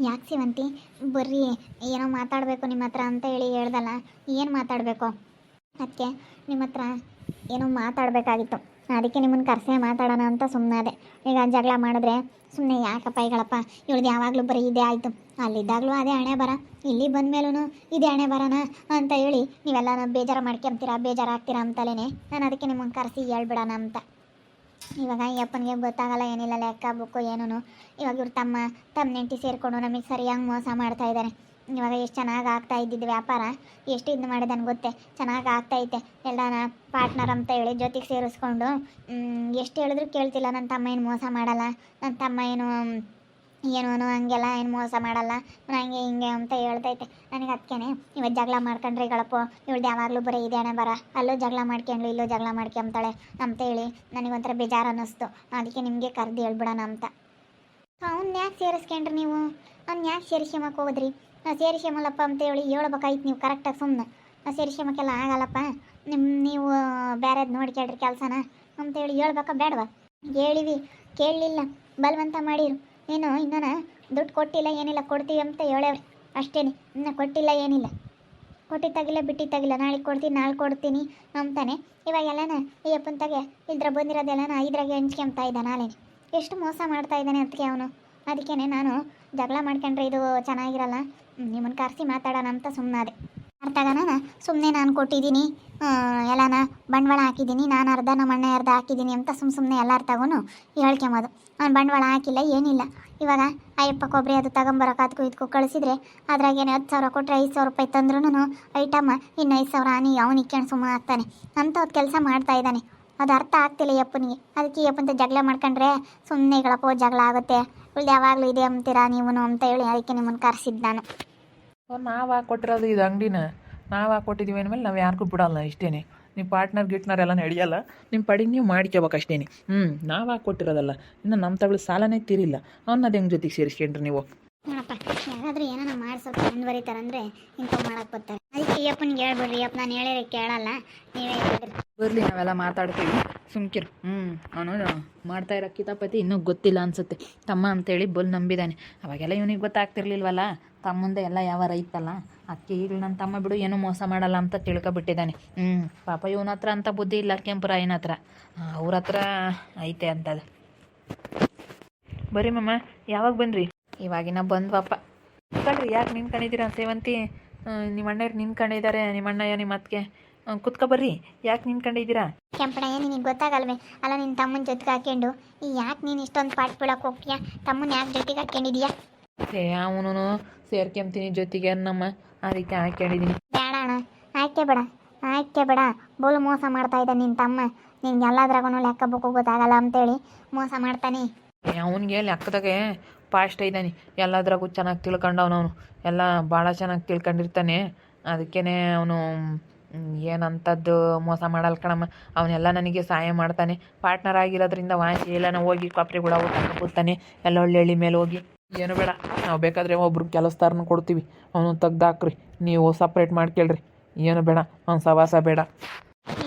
ಯಾಕೆ ಸೇವಂತಿ ಬರ್ರಿ ಏನೋ ಮಾತಾಡಬೇಕು ನಿಮ್ಮ ಹತ್ರ ಅಂತ ಹೇಳಿ ಹೇಳ್ದಲ್ಲ. ಏನು ಮಾತಾಡಬೇಕು? ಅದಕ್ಕೆ ನಿಮ್ಮ ಹತ್ರ ಏನೋ ಮಾತಾಡಬೇಕಾಗಿತ್ತು, ಅದಕ್ಕೆ ನಿಮ್ಮನ್ನು ಕರೆಸೇ ಮಾತಾಡೋಣ ಅಂತ ಸುಮ್ಮನಾದೆ. ಈಗ ಜಗಳ ಮಾಡಿದ್ರೆ ಸುಮ್ಮನೆ ಯಾಕಪ್ಪ ಈಗಳಪ್ಪ, ಇವಳ್ದು ಯಾವಾಗಲೂ ಬರೀ ಇದೇ ಆಯಿತು, ಅಲ್ಲಿದ್ದಾಗಲೂ ಅದೇ ಹಣೆ ಬರ, ಇಲ್ಲಿ ಬಂದ ಮೇಲೂ ಇದೇ ಹಣೆ ಬರೋಣ ಅಂತ ಹೇಳಿ ನೀವೆಲ್ಲ ಬೇಜಾರು ಮಾಡ್ಕೊಂತೀರಾ, ಬೇಜಾರಾಗ್ತೀರಾ ಅಂತಲೇ ನಾನು ಅದಕ್ಕೆ ನಿಮ್ಮನ್ನು ಕರೆಸಿ ಹೇಳ್ಬಿಡೋಣ ಅಂತ. ಇವಾಗ ಈ ಅಪ್ಪನಿಗೆ ಗೊತ್ತಾಗಲ್ಲ ಏನಿಲ್ಲ, ಲೆಕ್ಕ ಬುಕ್ಕು ಏನೂ. ಇವಾಗ ಇವ್ರು ತಮ್ಮ ನೆಂಟಿ ಸೇರಿಕೊಂಡು ನಮಗೆ ಸರಿಯಾಗಿ ಮೋಸ ಮಾಡ್ತಾ ಇದ್ದಾರೆ. ಇವಾಗ ಎಷ್ಟು ಚೆನ್ನಾಗಿ ಆಗ್ತಾ ಇದ್ದಿದ್ದು ವ್ಯಾಪಾರ, ಎಷ್ಟು ಇದು ಮಾಡಿದಾನೆ ಗೊತ್ತೇ, ಚೆನ್ನಾಗಿ ಆಗ್ತಾಯಿತ್ತೆ. ಎಲ್ಲನ ಪಾರ್ಟ್ನರ್ ಅಂತ ಹೇಳಿ ಜೊತೆಗೆ ಸೇರಿಸ್ಕೊಂಡು ಎಷ್ಟು ಹೇಳಿದ್ರು ಕೇಳ್ತಿಲ್ಲ. ನನ್ನ ತಮ್ಮ ಏನು ಮೋಸ ಮಾಡಲ್ಲ, ನನ್ನ ತಮ್ಮ ಏನೋ ಹಂಗೆಲ್ಲ ಏನು ಮೋಸ ಮಾಡಲ್ಲ, ಹಂಗೆ ಹಿಂಗೆ ಅಂತ ಹೇಳ್ತೈತೆ. ನನಗೆ ಅದಕ್ಕೇನೆ ಇವತ್ತು ಜಗಳ ಮಾಡ್ಕೊಂಡ್ರೆ ಗಳಪ್ಪು, ಇವಳ್ದು ಯಾವಾಗಲೂ ಬರೀ ಇದೆ ಹಣೆ ಬರ, ಅಲ್ಲೂ ಜಗಳ ಮಾಡ್ಕೊಂಡ್ಲು ಇಲ್ಲೂ ಜಗಳ ಮಾಡ್ಕೊಂತಾಳೆ ಅಂತೇಳಿ ನನಗೊಂಥರ ಬೇಜಾರು ಅನ್ನಿಸ್ತು. ಅದಕ್ಕೆ ನಿಮಗೆ ಕರೆದು ಹೇಳ್ಬಿಡೋಣ ಅಂತ. ಅವ್ನು ಯಾಕೆ ಸೇರಿಸ್ಕೊಂಡ್ರಿ ನೀವು? ಅವ್ನು ಯಾಕೆ ಸೇರಿಸ್ಕೊಂಬಕ್ಕೆ ಹೋದ್ರಿ? ಸೇರಿಸ್ಕೊಂಬಲ್ಲಪ್ಪ ಅಂತೇಳಿ ಹೇಳ್ಬೇಕಾಯ್ತು ನೀವು ಕರೆಕ್ಟಾಗಿ. ಸುಮ್ಮನೆ ಸೇರಿಸ್ಕೊಂಬಕ್ಕೆಲ್ಲ ಆಗಲ್ಲಪ್ಪ, ನೀವು ಬೇರೆದು ನೋಡ್ಕೊಳ್ರಿ ಕೆಲಸನ ಅಂತೇಳಿ ಹೇಳ್ಬೇಕಾ ಬೇಡವಾ? ಹೇಳಿವಿ, ಕೇಳಲಿಲ್ಲ, ಬಲವಂತ ಮಾಡಿರು. ಏನು ಇನ್ನೂ ದುಡ್ಡು ಕೊಟ್ಟಿಲ್ಲ ಏನಿಲ್ಲ, ಕೊಡ್ತೀವಿ ಅಂತ ಹೇಳೇವ್ರಿ ಅಷ್ಟೇನೆ, ಇನ್ನು ಕೊಟ್ಟಿಲ್ಲ ಏನಿಲ್ಲ. ಕೊಟ್ಟಿದ್ದಾಗಿಲ್ಲ ಬಿಟ್ಟಿದ್ದಾಗಿಲ್ಲ, ನಾಳೆ ಕೊಡ್ತೀನಿ ನಾಳೆ ಕೊಡ್ತೀನಿ ಅಂತಾನೆ. ಇವಾಗೆಲ್ಲನ ಈ ಅಪ್ಪನ ತಗೆ ಇಲ್ದ್ರ ಬಂದಿರೋದೆಲ್ಲನ ಇದ್ರಾಗೆ ಹಂಚ್ಕೊಂತ ಇದ್ದಾನೆ. ನಾಳೆನೆ ಎಷ್ಟು ಮೋಸ ಮಾಡ್ತಾ ಇದ್ದಾನೆ ಅದಕ್ಕೆ ಅವನು. ಅದಕ್ಕೇ ನಾನು ಜಗಳ ಮಾಡ್ಕೊಂಡ್ರೆ ಇದು ಚೆನ್ನಾಗಿರಲ್ಲ, ನಿಮ್ಮನ್ನು ಕರೆಸಿ ಮಾತಾಡೋಣ ಅಂತ ಸುಮ್ಮನಾದೆ. ಅರ್ಥಗನ ಸುಮ್ಮನೆ ನಾನು ಕೊಟ್ಟಿದ್ದೀನಿ, ಎಲ್ಲನ ಬಂಡವಾಳ ಹಾಕಿದ್ದೀನಿ, ನಾನು ಅರ್ಧ ನಮ್ಮ ಅಣ್ಣ ಅರ್ಧ ಹಾಕಿದ್ದೀನಿ ಅಂತ ಸುಮ್ಮನೆ ಎಲ್ಲರ ತಗೊಂಡು ಹೇಳ್ಕೊಂಬೋದು. ಅವ್ನು ಬಂಡವಾಳ ಹಾಕಿಲ್ಲ ಏನಿಲ್ಲ. ಇವಾಗ ಅಯ್ಯಪ್ಪ ಕೊಬ್ಬರಿ ಅದು ತಗೊಂಬರೋಕೆ ಅದಕ್ಕೂ ಇದಕ್ಕೂ ಕಳಿಸಿದ್ರೆ ಅದ್ರಾಗೇನೆ 10,000 ಕೊಟ್ಟರೆ 5,000 ರೂಪಾಯಿ ತಂದ್ರೂ ಐಟಮ್ಮ ಇನ್ನು 5,000 ಅವನು ಇಕ್ಕೊಂಡು ಸುಮ್ಮನೆ ಆಗ್ತಾನೆ ಅಂಥದ್ದು ಕೆಲಸ ಮಾಡ್ತಾ ಇದ್ದಾನೆ. ಅದು ಅರ್ಥ ಆಗ್ತಿಲ್ಲ ಯಪ್ಪನಿಗೆ. ಅದಕ್ಕೆ ಯಪ್ಪಂತ ಜಗಳ ಮಾಡ್ಕೊಂಡ್ರೆ ಸುಮ್ಮನೆ ಗಳಪ್ಪ ಜಗಳ ಆಗುತ್ತೆ, ಉಳ್ದು ಯಾವಾಗಲೂ ಇದೆ ಅಂತೀರಾ ನೀವು ಅಂತ ಹೇಳಿ ಅದಕ್ಕೆ ನಿಮ್ಮನ್ನು ಕರೆಸಿದ್ದು ನಾನು. ನಾವು ಕೊಟ್ಟಿರೋದು ಇದು ಅಂಗಡಿನ ನಾವು ಕೊಟ್ಟಿದ್ದೀವಿ ಅಂದಮೇಲೆ ನಾವು ಯಾರಿಗೂ ಬಿಡೋಲ್ಲ. ಇಷ್ಟೇ, ನಿಮ್ಮ ಪಾರ್ಟ್ನರ್ ಗಿಟ್ನರ್ ಎಲ್ಲ ನಡೆಯಲ್ಲ, ನಿಮ್ಮ ಪಡಿಗೆ ನೀವು ಮಾಡ್ಕೋಬೇಕು ಅಷ್ಟೇ. ನಾವು ಕೊಟ್ಟಿರೋದಲ್ಲ, ಇನ್ನು ನಮ್ಮ ತಗೊಳ್ಳಿ ಸಾಲನೇ ತೀರಿಲ್ಲ, ಅವನ್ನ ಅದು ಹೆಂಗೆ ಜೊತೆಗೆ ಸೇರಿಸ್ಕೊಂಡ್ರಿ ನೀವು? ನೋಡಪ್ಪ, ಯಾರಾದರೂ ಏನೋ ಮಾಡಿ ಸ್ವಲ್ಪ ಮುಂದುವರಿತಾರಂದರೆ ಇಂಥವು ಮಾಡಕ್ಕೆ ಬರ್ತಾರೆ. ಅದಕ್ಕೆ ಅಪ್ಪನಿಗೆ ಹೇಳ್ಬಿಡ್ರಿ, ಅಪ್ಪ ನಾನು ಹೇಳಿದ್ರೆ ಕೇಳಲ್ಲ, ನೀವೇ ಹೇಳಿದ್ರಿ. ಬರಲಿ ನಾವೆಲ್ಲ ಮಾತಾಡ್ತೀವಿ, ಸುಮ್ಕಿರು. ಅವನು ಮಾಡ್ತಾ ಇರೋ ಕಿತಾಪತಿ ಇನ್ನೂ ಗೊತ್ತಿಲ್ಲ ಅನ್ಸುತ್ತೆ. ತಮ್ಮ ಅಂತೇಳಿ ಬಲ್ ನಂಬಿದ್ದಾನೆ. ಅವಾಗೆಲ್ಲ ಇವನಿಗೆ ಗೊತ್ತಾಗ್ತಿರ್ಲಿಲ್ವಲ್ಲ, ತಮ್ಮಂದೆ ಎಲ್ಲ ಯಾವ ರೈತಲ್ಲ, ಅದಕ್ಕೆ ಈಗ ನನ್ನ ತಮ್ಮ ಬಿಡು ಏನೂ ಮೋಸ ಮಾಡಲ್ಲ ಅಂತ ತಿಳ್ಕೊಬಿಟ್ಟಿದ್ದಾನೆ. ಪಾಪ ಇವನ ಹತ್ರ ಅಂತ ಬುದ್ಧಿ ಇಲ್ಲ, ಕೆಂಪುರಾಯನ ಹತ್ರ, ಅವ್ರ ಹತ್ರ ಐತೆ ಅಂತದು. ಬರೀ ಮಮ್ಮ, ಯಾವಾಗ ಬಂದ್ರಿ? ಇವಾಗಿನ ಬಂದ್ವಪ್ಪ. ಕಳ್ರಿ, ಯಾಕೆ ನಿಂತ್ಕೊಂಡಿದ್ದೀರಾ ಸೇವಂತಿ? ನಿಮ್ಮ ಅಣ್ಣವ್ರು ನಿಂತ್ಕೊಂಡಿದ್ದಾರೆ, ನಿಮ್ಮ ಅಣ್ಣಯ್ಯ ನಿಮ್ಮ ಅತ್ತಿಗೆ. ಕುತ್ಕೊ ಬರ್ರಿ, ಯಾಕೆ ನಿಂತ್ಕೊಂಡಿದ್ದೀರಾ? ಕೆಂಪಣಯ್ಯ ನಿನಗೆ ಗೊತ್ತಾಗಲ್ವೇ? ಅಲ್ಲ ನಿನ್ನ ತಮ್ಮನ ಜೊತೆಗೆ ಹಾಕ್ಕೊಂಡು ಯಾಕೆ ನೀನು ಇಷ್ಟೊಂದು ಪಾಠ ಬೀಳಕ್ಕೆ ಹೋಗ್ತೀಯಾ? ತಮ್ಮನ ಯಾಕೆ ಜೊತೆಗೆ ಹಾಕ್ಕೊಂಡಿದೀಯಾ? ಅವನು ಸೇರ್ಕೊಂತೀನಿ ಜೊತೆಗೆ ನಮ್ಮ, ಅದಕ್ಕೆ ಹಾಕ್ಕೊಂಡಿದ್ದೀನಿ. ಬೇಡ ಅಣ್ಣ, ಆಯ್ಕೆ ಬೇಡ. ಬೋಲು ಮೋಸ ಮಾಡ್ತಾ ಇದ್ದ ನಿನ್ನ ತಮ್ಮ. ನಿನ್ಗೆ ಎಲ್ಲದ್ರಾಗೂ ಲೆಕ್ಕ ಬೇಕು ಗೊತ್ತಾಗಲ್ಲ ಅಂತೇಳಿ ಮೋಸ ಮಾಡ್ತಾನೆ. ಅವನಿಗೆ ಲೆಕ್ಕದಾಗೆ ಫಾಸ್ಟ್ ಇದ್ದಾನೆ, ಎಲ್ಲದ್ರಾಗೂ ಚೆನ್ನಾಗಿ ತಿಳ್ಕೊಂಡವನು. ಅವನು ಎಲ್ಲ ಭಾಳ ಚೆನ್ನಾಗಿ ತಿಳ್ಕೊಂಡಿರ್ತಾನೆ. ಅದಕ್ಕೇ ಅವನು ಏನಂಥದ್ದು ಮೋಸ ಮಾಡಲ್ಲ ಕಣಮ್ಮ. ಅವನೆಲ್ಲ ನನಗೆ ಸಹಾಯ ಮಾಡ್ತಾನೆ. ಪಾರ್ಟ್ನರ್ ಆಗಿರೋದ್ರಿಂದ ವಾಸಿ ಎಲ್ಲನ ಹೋಗಿ ಕೊಪ್ಪರಿ ಕೂಡ ಕೂತಾನೆ, ಎಲ್ಲ ಒಳ್ಳೆ ಮೇಲೆ ಹೋಗಿ. ಏನು ಬೇಡ, ನಾವು ಬೇಕಾದರೆ ಒಬ್ರು ಕೆಲಸದಾರನ ಕೊಡ್ತೀವಿ, ಅವನು ತೆಗ್ದಾಕ್ರಿ, ನೀವು ಸಪ್ರೇಟ್ ಮಾಡ್ಕೊಳ್ರಿ. ಏನು ಬೇಡ, ಅವ್ನು ಸವಾಸ ಬೇಡ.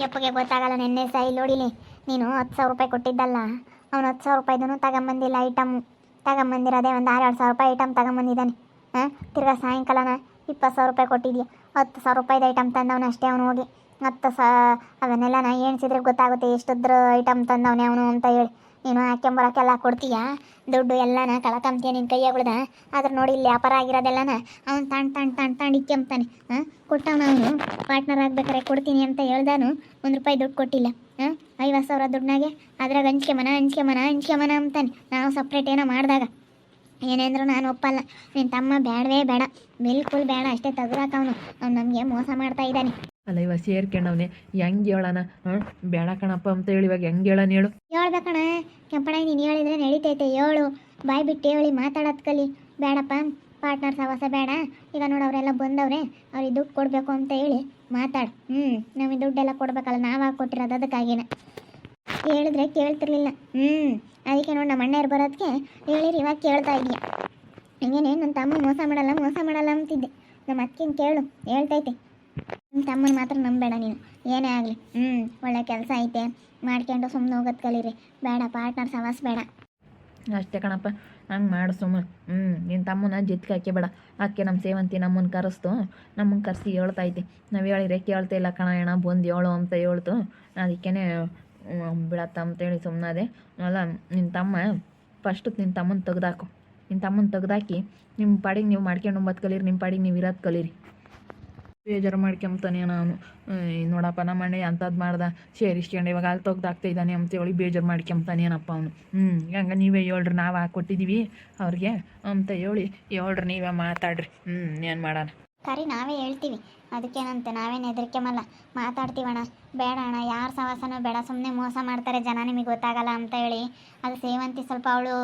ಯಪ್ಪಗೆ ಗೊತ್ತಾಗಲ್ಲ. ನೆನ್ನೆ ಸಾಯಿ ನೋಡಿಲಿ, ನೀನು 10,000 ರೂಪಾಯಿ ಕೊಟ್ಟಿದ್ದಲ್ಲ, ಅವನು 10,000 ರೂಪಾಯಿದೂ ತಗೊಂಬಂದಿಲ್ಲ. ಐಟಮ್ ತಗೊಂಬಂದಿರೋದೇ ಒಂದು 6,000 ರೂಪಾಯಿ ಐಟಮ್ ತಗೊಂಬಂದಿದ್ದಾನೆ. ತಿರ್ಗಾ ಸಾಯಂಕಾಲನ 20,000 ರೂಪಾಯಿ ಕೊಟ್ಟಿದ್ಯಾ, 10,000 ರೂಪಾಯಿದು ಐಟಮ್ ತಂದವನು ಅಷ್ಟೇ. ಅವನು ಹೋಗಿ ಅವನ್ನೆಲ್ಲ ನಾ ಎಣಿಸಿದ್ರೆ ಗೊತ್ತಾಗುತ್ತೆ ಎಷ್ಟುದ್ರ ಐಟಮ್ ತಂದವನೇ ಅವನು ಅಂತ ಹೇಳಿ. ನೀನು ಹಾಕ್ಕೊಂಬರೋಕ್ಕೆಲ್ಲ ಕೊಡ್ತೀಯಾ ದುಡ್ಡು, ಎಲ್ಲನ ಕಳ್ಕೊಂತೀಯ ನಿನ್ನ ಕೈಯಾಗುಳ್ದ. ಆದ್ರೆ ನೋಡಿ ಇಲ್ಲಿ ವ್ಯಾಪಾರ ಆಗಿರೋದೆಲ್ಲನ ಅವ್ನು ತಾಂಡ್ ಇಕ್ಕೊಂತಾನೆ. ಕೊಟ್ಟವನು ಅವನು ಪಾರ್ಟ್ನರ್ ಆಗ್ಬೇಕಾರೆ ಕೊಡ್ತೀನಿ ಅಂತ ಹೇಳ್ದಾನು, 1 ರೂಪಾಯಿ ದುಡ್ಡು ಕೊಟ್ಟಿಲ್ಲ. 50,000 ದುಡ್ಡನಾಗೆ ಅದ್ರಾಗ ಹಂಚ್ಕೆಮನ ಅಂತಾನೆ. ನಾವು ಸಪ್ರೇಟ್ ಏನೋ ಮಾಡಿದಾಗ ಏನೇಂದ್ರೂ ನಾನು ಒಪ್ಪಲ್ಲ. ನಿನ್ನ ತಮ್ಮ ಬೇಡವೇ ಬೇಡ, ಬಿಲ್ಕುಲ್ ಬೇಡ, ಅಷ್ಟೇ ತೆಗ್ದಾಕವನು. ಅವ್ನು ನಮಗೆ ಮೋಸ ಮಾಡ್ತಾ ಇದ್ದಾನೆ. ಅಲ್ಲ, ಇವಾಗ ಸೇರ್ಕೊಂಡವನೇ ಹೆಂಗೆ ಹೇಳೋಣ? ಬೇಡ ಕಣಪ್ಪ ಅಂತ ಹೇಳಿ ಇವಾಗ ಹೆಂಗೆ ಹೇಳೋಣ ಹೇಳು? ಹೇಳ್ಬೇಕಣ್ಣ ಕೆಂಪಣ್ಣ, ನೀನು ಹೇಳಿದ್ರೆ ನಡೀತೈತೆ. ಹೇಳು, ಬಾಯ್ ಬಿಟ್ಟು ಹೇಳಿ ಮಾತಾಡೋದು ಕಲಿ. ಬೇಡಪ್ಪ ಪಾರ್ಟ್ನರ್ ಸವಾಸ ಬೇಡ. ಈಗ ನೋಡಿ ಅವರೆಲ್ಲ ಬಂದವ್ರೆ, ಅವ್ರಿಗೆ ದುಡ್ಡು ಕೊಡಬೇಕು ಅಂತ ಹೇಳಿ ಮಾತಾಡು. ನಮಗೆ ದುಡ್ಡೆಲ್ಲ ಕೊಡ್ಬೇಕಲ್ಲ, ನಾವಾಗಿ ಕೊಟ್ಟಿರೋದು. ಅದಕ್ಕಾಗಿನ ಹೇಳಿದ್ರೆ ಕೇಳ್ತಿರ್ಲಿಲ್ಲ. ಅದಕ್ಕೆ ನೋಡಿ ನಮ್ಮ ಅಣ್ಣವ್ರು ಬರೋದಕ್ಕೆ ಹೇಳಿರಿ, ಇವಾಗ ಕೇಳ್ತಾ ಇದೀಯ. ಹಿಂಗೇನೆ ನನ್ನ ತಮ್ಮ ಮೋಸ ಮಾಡಲ್ಲ ಅಂತಿದ್ದೆ. ನಮ್ಮ ಅಕ್ಕಿನ ಕೇಳು, ಹೇಳ್ತೈತೆ. ನಿಮ್ಮ ತಮ್ಮನ ಮಾತ್ರ ನಂಬೇಡ ನೀನು, ಏನೇ ಆಗಲಿ. ಒಳ್ಳೆ ಕೆಲಸ ಐತೆ, ಮಾಡ್ಕೊಂಡು ಸುಮ್ಮನೆ ಹೋಗೋದು ಕಲೀರಿ. ಬೇಡ ಪಾರ್ಟ್ನರ್ ಸವಾಸ ಬೇಡ. ಅಷ್ಟೇ ಕಣಪ್ಪ, ಹಂಗೆ ಮಾಡು ಸುಮ್ಮ. ನಿನ್ನ ತಮ್ಮನ ಜೊತೆಗೆ ಹಾಕಿ ಬೇಡ. ಆಕೆ ನಮ್ಮ ಸೇವಂತಿ ನಮ್ಮನ್ನು ಕರೆಸ್ತು, ನಮ್ಮನ್ನು ಕರೆಸಿ ಹೇಳ್ತೈತಿ. ನಾವು ಹೇಳಿದ್ರೆ ಕೇಳ್ತಾ ಇಲ್ಲ ಕಣ ಅಣ್ಣ, ಬಂದು ಹೇಳು ಅಂತ ಹೇಳ್ತು. ಅದಕ್ಕೇ ಬಿಡತ್ತ ಅಂತೇಳಿ ಸುಮ್ಮನಾದೆ. ಅಲ್ಲ ನಿನ್ನ ತಮ್ಮ ಫಸ್ಟು ನಿನ್ನ ತಮ್ಮನ ತೆಗ್ದಾಕು. ನಿನ್ನ ತಮ್ಮನ ತೆಗ್ದಾಕಿ ನಿಮ್ಮ ಪಾಡಿಗೆ ನೀವು ಮಾಡ್ಕೊಂಡು ಒಂಬತ್ತು ಕಲೀರಿ, ನಿಮ್ಮ ಪಾಡಿಗೆ ನೀವು ಇರೋದು ಕಲೀರಿ. ಬೇಜಾರು ಮಾಡ್ಕೊಂತಾನೆ ನಾನು. ನೋಡಪ್ಪ ನಮ್ಮ ಅಣ್ಣ ಅಂಥದ್ದು ಮಾಡ್ದ, ಸೇರಿಸ್ಕೊಂಡು ಇವಾಗ ಅಲ್ಲಿ ತೆಗ್ದಾಕ್ತಾ ಇದ್ದಾನೆ ಅಂತೇಳಿ ಬೇಜಾರು ಮಾಡ್ಕೊಂತಾನೇನಪ್ಪ ಅವನು. ಹಂಗೆ ನೀವೇ ಹೇಳ್ರಿ, ನಾವು ಹಾಕ್ಕೊಟ್ಟಿದ್ದೀವಿ ಅವ್ರಿಗೆ ಅಂತ ಹೇಳ್ರಿ ನೀವೇ ಮಾತಾಡ್ರಿ. ಏನು ಮಾಡೋಣ. ಕರಿ ನಾವೇ ಹೇಳ್ತೀವಿ, ಅದಕ್ಕೇನಂತೆ ನಾವೇನು ಹೆದರಿಕೆಮಲ್ಲ, ಮಾತಾಡ್ತೀವಣ್ಣ. ಬೇಡ ಅಣ್ಣ, ಯಾರ ಸವಾಸನೂ ಬೇಡ, ಸುಮ್ಮನೆ ಮೋಸ ಮಾಡ್ತಾರೆ ಜನ, ನಿಮಗೆ ಗೊತ್ತಾಗಲ್ಲ ಅಂತ ಹೇಳಿ. ಅದು ಸೇವಂತಿ ಸ್ವಲ್ಪ ಅವಳು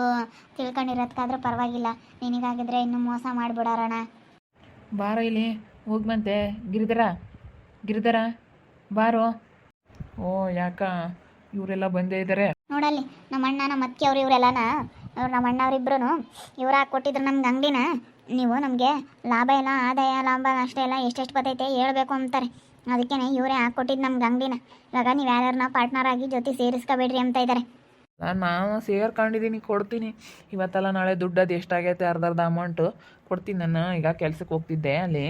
ತಿಳ್ಕೊಂಡಿರೋದಕ್ಕಾದ್ರೂ ಪರವಾಗಿಲ್ಲ, ನಿನಗಾಗಿದ್ರೆ ಇನ್ನೂ ಮೋಸ ಮಾಡಿಬಿಡೋರಣ್ಣ. ಬಾರೋ ಇಲ್ಲಿ ಹೋಗಿ ಬಂತೆ. ಗಿರಿಧರ ಬಾರೋ. ಓ ಯಾಕ ಇವರೆಲ್ಲ ಬಂದೇ ಇದ್ದಾರೆ? ನೋಡಲ್ಲಿ ನಮ್ಮ ಅಣ್ಣ ನಮ್ಮ ಅತ್ತಿಗೆ ಅವ್ರು ಇವರೆಲ್ಲನ, ನಮ್ಮ ಅಣ್ಣವ್ರಿಬ್ರು ಇವ್ರು ಹಾಕ್ಕೊಟ್ಟಿದ್ರು ನಮ್ಗೆ ಅಂಗಡಿನ. ನೀವು ನಮಗೆ ಲಾಭ ಎಲ್ಲ ಆದಾಯ ಲಾಭ ಅಷ್ಟೇ ಎಲ್ಲ ಎಷ್ಟೆಷ್ಟು ಬರ್ತೈತೆ ಹೇಳ್ಬೇಕು ಅಂತಾರೆ. ಅದಕ್ಕೇ ಇವರೇ ಹಾಕ್ಕೊಟ್ಟಿದ್ದು ನಮ್ಗೆ ಅಂಗಡಿನ. ಇವಾಗ ನೀವು ಯಾರ್ಯಾರನ್ನ ಪಾರ್ಟ್ನರ್ ಆಗಿ ಜೊತೆ ಸೇರಿಸ್ಕೊಬೇಡ್ರಿ ಅಂತ ಇದ್ದಾರೆ. ನಾನು ಸೇರ್ಕೊಂಡಿದ್ದೀನಿ, ಕೊಡ್ತೀನಿ. ಇವತ್ತೆಲ್ಲ ನಾಳೆ ದುಡ್ಡದು ಎಷ್ಟಾಗೈತೆ ಅರ್ಧರ್ಧ ಅಮೌಂಟು ಕೊಡ್ತೀನಿ. ನಾನು ಈಗ ಕೆಲ್ಸಕ್ಕೆ ಹೋಗ್ತಿದ್ದೆ ಅಲ್ಲಿ,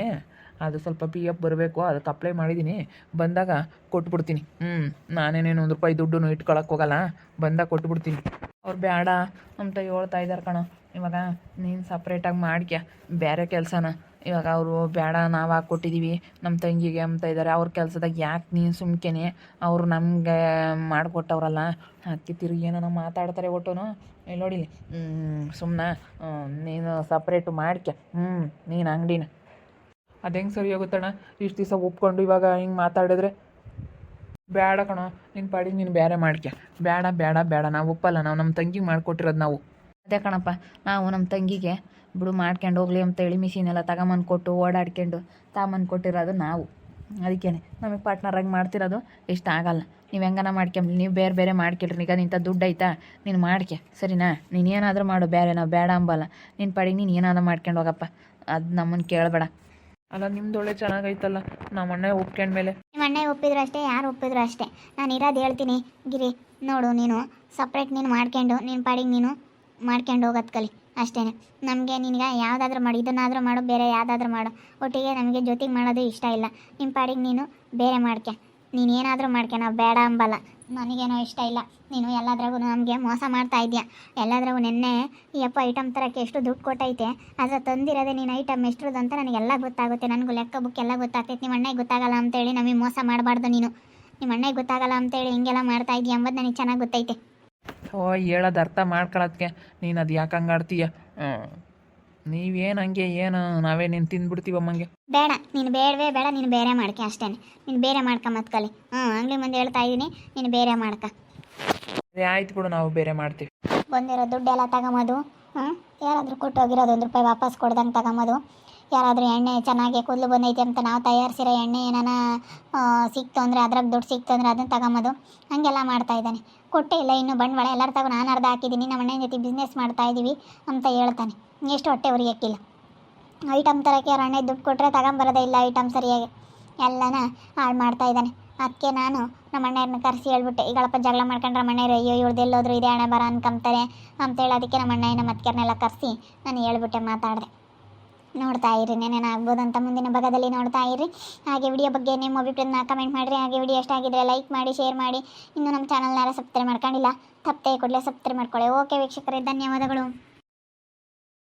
ಅದು ಸ್ವಲ್ಪ PF ಬರಬೇಕು, ಅದಕ್ಕೆ ಅಪ್ಲೈ ಮಾಡಿದ್ದೀನಿ. ಬಂದಾಗ ಕೊಟ್ಬಿಡ್ತೀನಿ. ನಾನೇನೇನು ₹1 ದುಡ್ಡು ಇಟ್ಕೊಳಕ್ಕೆ ಹೋಗಲ್ಲ, ಬಂದಾಗ ಕೊಟ್ಬಿಡ್ತೀನಿ. ಅವ್ರು ಬೇಡ ಅಂತ ಹೇಳ್ತಾ ಇದ್ದಾರೆ ಕಣೋ. ಇವಾಗ ನೀನು ಸಪ್ರೇಟಾಗಿ ಮಾಡ್ಕ್ಯ ಬೇರೆ ಕೆಲಸನ. ಇವಾಗ ಅವರು ಬೇಡ, ನಾವು ಹಾಕ್ಕೊಟ್ಟಿದ್ದೀವಿ ನಮ್ಮ ತಂಗಿಗೆ ಅಂತ ಇದ್ದಾರೆ. ಅವ್ರ ಕೆಲಸದಾಗ ಯಾಕೆ ನೀನು ಸುಮ್ಕೆನೆ, ಅವರು ನಮಗೆ ಮಾಡಿಕೊಟ್ಟವ್ರಲ್ಲ, ಅದಕ್ಕೆ ತಿರುಗಿ ಏನೋ ಮಾತಾಡ್ತಾರೆ ಒಟ್ಟುನು. ಇಲ್ಲಿ ನೋಡಿಲಿ, ಸುಮ್ಮನೆ ನೀನು ಸಪ್ರೇಟು ಮಾಡ್ಕ್ಯ. ನೀನು ಅಂಗಡಿನ ಅದು ಹೆಂಗೆ ಸರಿ ಹೋಗುತ್ತಣ್ಣ? ಇಷ್ಟು ದಿವಸ ಒಪ್ಕೊಂಡು ಇವಾಗ ಹಿಂಗೆ ಮಾತಾಡಿದ್ರೆ ಬೇಡ ಕಣೋ, ನಿನ್ನ ಪಾಡಿಗೆ ನೀನು ಬೇರೆ ಮಾಡ್ಕ್ಯ. ಬೇಡ ಬೇಡ ಬೇಡ, ನಾವು ಒಪ್ಪಲ್ಲ. ನಾವು ನಮ್ಮ ತಂಗಿಗೆ ಮಾಡಿಕೊಟ್ಟಿರೋದು ನಾವು. ಅದೇ ಕಣಪ್ಪ, ನಾವು ನಮ್ಮ ತಂಗಿಗೆ ಬಿಡು ಮಾಡ್ಕೊಂಡು ಹೋಗ್ಲಿ ಅಂತೇಳಿ ಮಿಷಿನೆಲ್ಲ ತಗೊಂಬಂದು ಕೊಟ್ಟು ಓಡಾಡ್ಕೊಂಡು ತಗೊಂಬಂದು ಕೊಟ್ಟಿರೋದು ನಾವು. ಅದಕ್ಕೇ ನಮಗೆ ಪಾರ್ಟ್ನರಾಗಿ ಮಾಡ್ತಿರೋದು ಇಷ್ಟ ಆಗಲ್ಲ. ನೀವು ಹೆಂಗನ ಮಾಡ್ಕೊಂಬ್ಲಿ, ನೀವು ಬೇರೆ ಬೇರೆ ಮಾಡ್ಕೊಳ್ರಿ. ಈಗ ನಿಂತ ದುಡ್ಡು ಐತಾ, ನೀನು ಮಾಡ್ಕೆ ಸರಿನಾ? ನೀನು ಏನಾದರೂ ಮಾಡು, ಬೇರೆ ನಾವು ಬೇಡ ಅಂಬಲ್ಲ. ನಿನ್ನ ಪಾಡಿಗೆ ನೀನು ಏನಾದರೂ ಮಾಡ್ಕೊಂಡು ಹೋಗಪ್ಪ, ಅದು ನಮ್ಮನ್ನು ಕೇಳಬೇಡ. ಅಲ್ಲ ನಿಮ್ದೊಳ್ಳೆ ಚೆನ್ನಾಗೈತಲ್ಲ, ನಮ್ಮ ಅಣ್ಣ ಒಪ್ಕೊಂಡ್ಮೇಲೆ. ನಿಮ್ಮ ಅಣ್ಣ ಒಪ್ಪಿದ್ರು ಅಷ್ಟೇ, ಯಾರು ಒಪ್ಪಿದ್ರು ಅಷ್ಟೇ. ನಾನು ಇರೋದು ಹೇಳ್ತೀನಿ ಗಿರಿ, ನೋಡು ನೀನು ಸಪ್ರೇಟ್ ನೀನು ಮಾಡ್ಕೊಂಡು ನಿನ್ನ ಪಾಡಿಗೆ ನೀನು ಮಾಡ್ಕೊಂಡು ಹೋಗೋದು ಕಲಿ ಅಷ್ಟೇ. ನಮಗೆ ನಿನಗೆ ಯಾವುದಾದ್ರೂ ಮಾಡು, ಇದನ್ನಾದರೂ ಮಾಡು, ಬೇರೆ ಯಾವುದಾದ್ರೂ ಮಾಡು, ಒಟ್ಟಿಗೆ ನಮಗೆ ಜೊತೆಗೆ ಮಾಡೋದು ಇಷ್ಟ ಇಲ್ಲ. ನಿಮ್ಮ ಪಾಡಿಗೆ ನೀನು ಬೇರೆ ಮಾಡ್ಕೆ, ನೀನು ಏನಾದರೂ ಮಾಡ್ಕೆ, ನಾವು ಬೇಡ ಅಂಬಲ್ಲ. ನನಗೇನೋ ಇಷ್ಟ ಇಲ್ಲ, ನೀನು ಎಲ್ಲದ್ರಾಗೂ ನಮಗೆ ಮೋಸ ಮಾಡ್ತಾ ಇದೆಯಾ. ಎಲ್ಲದ್ರಾಗೂ ನೆನ್ನೆ ಈ ಐಟಮ್ ತರಕ್ಕೆ ಎಷ್ಟು ದುಡ್ಡು ಕೊಟ್ಟೈತೆ, ಆದರೆ ತಂದಿರೋದೇ ನೀನು ಐಟಮ್ ಎಷ್ಟ್ರದ್ದು ಅಂತ ನನಗೆಲ್ಲ ಗೊತ್ತಾಗುತ್ತೆ. ನನಗೂ ಲೆಕ್ಕ ಬುಕ್ ಎಲ್ಲ ಗೊತ್ತಾಗ್ತೈತೆ. ನಿಮ್ಮ ಅಣ್ಣಗೆ ಗೊತ್ತಾಗಲ್ಲ ಅಂತೇಳಿ ನಮಗೆ ಮೋಸ ಮಾಡಬಾರ್ದು ನೀನು. ನಿಮ್ಮ ಅಣ್ಣಗೆ ಗೊತ್ತಾಗಲ್ಲ ಅಂತೇಳಿ ಹಿಂಗೆಲ್ಲ ಮಾಡ್ತಾ ಇದೆಯಾ ಅಂಬದು ನನಗೆ ಚೆನ್ನಾಗಿ ಗೊತ್ತೈತೆ. ಓ ಹೇಳೋದು ಅರ್ಥ ಮಾಡ್ಕೊಳತ್ಗೆ ನೀನು ಅದು ಯಾಕೆ ಹಂಗೆ ಆಡ್ತೀಯ? ನೀವೇನು ಹಂಗೆ ಏನು ನಾವೇ ನೀನು ತಿಂದ್ಬಿಡ್ತೀವಮ್ಮಂಗೆ. ಬೇಡ, ನೀನು ಬೇಡವೇ ಬೇಡ, ನೀನು ಬೇರೆ ಮಾಡ್ಕೆ ಅಷ್ಟೇ. ನೀನು ಬೇರೆ ಮಾಡ್ಕೊಂಬತ್ ಕಲಿ. ಅಂಗಡಿ ಮುಂದೆ ಹೇಳ್ತಾ ಇದ್ದೀನಿ, ನೀನು ಬೇರೆ ಮಾಡ್ಕ. ಆಯ್ತು ಬಿಡು, ನಾವು ಬೇರೆ ಮಾಡ್ತೀವಿ. ಬಂದಿರೋ ದುಡ್ಡೆಲ್ಲ ತಗೊಂಬೋದು, ಯಾರಾದರೂ ಕೊಟ್ಟೋಗಿರೋದು ₹1 ವಾಪಸ್ ಕೊಡ್ದಂಗೆ ತಗೊಂಬೋದು. ಯಾರಾದರೂ ಎಣ್ಣೆ ಚೆನ್ನಾಗಿ ಕೂದಲು ಬಂದೈತೆ ಅಂತ ನಾವು ತಯಾರಿಸಿರೋ ಎಣ್ಣೆ ಏನಾನ ಸಿಕ್ತು ಅಂದರೆ, ಅದ್ರಾಗ ದುಡ್ಡು ಸಿಕ್ತು ಅಂದರೆ ಅದನ್ನು ತಗೊಂಬೋದು. ಹಾಗೆಲ್ಲ ಮಾಡ್ತಾ ಇದ್ದಾನೆ. ಕೊಟ್ಟೇ ಇಲ್ಲ ಇನ್ನೂ ಬಂಡವಾಳ, ಎಲ್ಲರೂ ತಗೋ, ನಾನು ಅರ್ಧ ಹಾಕಿದ್ದೀನಿ, ನಮ್ಮ ಅಣ್ಣನ ಜೊತೆ ಬಿಸ್ನೆಸ್ ಮಾಡ್ತಾಯಿದ್ದೀವಿ ಅಂತ ಹೇಳ್ತಾನೆ. ಎಷ್ಟು ಹೊಟ್ಟೆ ಉರಿಯಕ್ಕಿಲ್ಲ. ಐಟಮ್ ತರಕ್ಕೆ ಯಾರು ಅಣ್ಣ ದುಡ್ಡು ಕೊಟ್ಟರೆ ತಗೊಂಬರೋದೇ ಇಲ್ಲ ಐಟಮ್ ಸರಿಯಾಗಿ, ಎಲ್ಲನ ಹಾಳು ಮಾಡ್ತಾ ಇದ್ದಾನೆ. ಅದಕ್ಕೆ ನಾನು ನಮ್ಮ ಅಣ್ಣವ್ರನ್ನ ಕರೆಸಿ ಹೇಳ್ಬಿಟ್ಟೆ, ಈಗಳಪ್ಪ ಜಗಳ ಮಾಡ್ಕೊಂಡ್ರೆ ನಮ್ಮ ಅಣ್ಣವ್ರು ಅಯ್ಯೋ ಇವ್ರದ್ದು ಎಲ್ಲೋದ್ರು ಇದೆ ಹಣೆ ಬರ ಅನ್ಕೊಂತಾರೆ ಅಂತೇಳಿ. ಅದಕ್ಕೆ ನಮ್ಮ ಅಣ್ಣನ ಮತ್ಕರ್ನೆಲ್ಲ ಕರೆಸಿ ನಾನು ಹೇಳ್ಬಿಟ್ಟೆ, ಮಾತಾಡಿದೆ. ನೋಡ್ತಾ ಇರಿ, ಏನೇನು ಆಗ್ಬೋದು ಅಂತ ಮುಂದಿನ ಭಾಗದಲ್ಲಿ ನೋಡ್ತಾ ಇರಿ. ಹಾಗೆ ವಿಡಿಯೋ ಬಗ್ಗೆ ನಿಮ್ಮ ಅಭಿಪ್ರಾಯನ ಕಮೆಂಟ್ ಮಾಡಿರಿ. ಹಾಗೆ ವಿಡಿಯೋ ಇಷ್ಟ ಆಗಿದ್ರೆ ಲೈಕ್ ಮಾಡಿ, ಶೇರ್ ಮಾಡಿ. ಇನ್ನೂ ನಮ್ಮ ಚಾನಲ್ನಾರ ಸಬ್ಸ್ಕ್ರೈಬ್ ಮಾಡ್ಕೊಂಡಿಲ್ಲ, ತಪ್ಪದೆ ಕೂಡಲೇ ಸಬ್ಸ್ಕ್ರೈಬ್ ಮಾಡ್ಕೊಳ್ಳಿ. ಓಕೆ ವೀಕ್ಷಕರೇ, ಧನ್ಯವಾದಗಳು.